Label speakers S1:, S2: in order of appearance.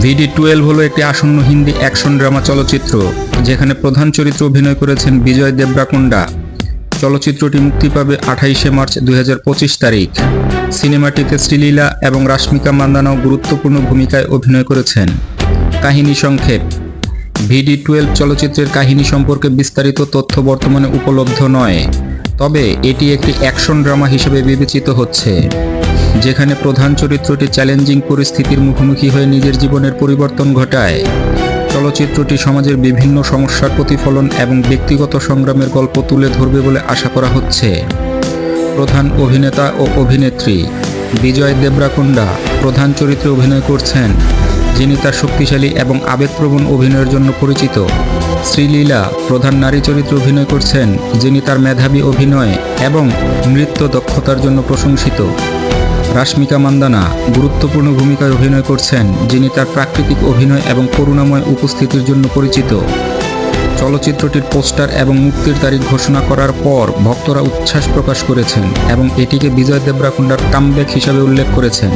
S1: VD12 হলো একটি আসন্ন হিন্দি অ্যাকশন ড্রামা চলচ্চিত্র যেখানে প্রধান চরিত্রে অভিনয় করেছেন বিজয় দেবরাকোন্ডা। চলচ্চিত্রটি মুক্তি পাবে 28শে মার্চ 2025 তারিখ। সিনেমাটিতে শ্রীলীলা এবং রাশমিকা মান্দানাও গুরুত্বপূর্ণ ভূমিকায় অভিনয় করেছেন। কাহিনী সংক্ষেপ। VD12 চলচ্চিত্রের কাহিনী সম্পর্কে বিস্তারিত তথ্য বর্তমানে উপলব্ধ নয়, তবে এটি একটি অ্যাকশন ড্রামা হিসেবে বিবেচিত হচ্ছে, যেখানে প্রধান চরিত্রটি চ্যালেঞ্জিং পরিস্থিতির মুখোমুখি হয়ে নিজের জীবনের পরিবর্তন ঘটায়। চলচ্চিত্রটি সমাজের বিভিন্ন সমস্যার প্রতিফলন এবং ব্যক্তিগত সংগ্রামের গল্প তুলে ধরবে বলে আশা করা হচ্ছে। প্রধান অভিনেতা ও অভিনেত্রী: বিজয় দেবরাকোন্ডা প্রধান চরিত্রে অভিনয় করছেন, যিনি তার শক্তিশালী এবং আবেগপ্রবণ অভিনয়ের জন্য পরিচিত। শ্রীলীলা প্রধান নারী চরিত্রে অভিনয় করছেন, যিনি তার মেধাবী অভিনয় এবং নৃত্য দক্ষতার জন্য প্রশংসিত। রাশমিকা মান্দানা গুরুত্বপূর্ণ ভূমিকায় অভিনয় করছেন, যিনি তার প্রাকৃতিক অভিনয় এবং করুণাময় উপস্থিতির জন্য পরিচিত। চলচ্চিত্রটির পোস্টার এবং মুক্তির তারিখ ঘোষণা করার পর ভক্তরা উচ্ছ্বাস প্রকাশ করেছেন এবং এটিকে বিজয় দেবরাকোন্ডার কামব্যাক হিসাবে উল্লেখ করেছেন।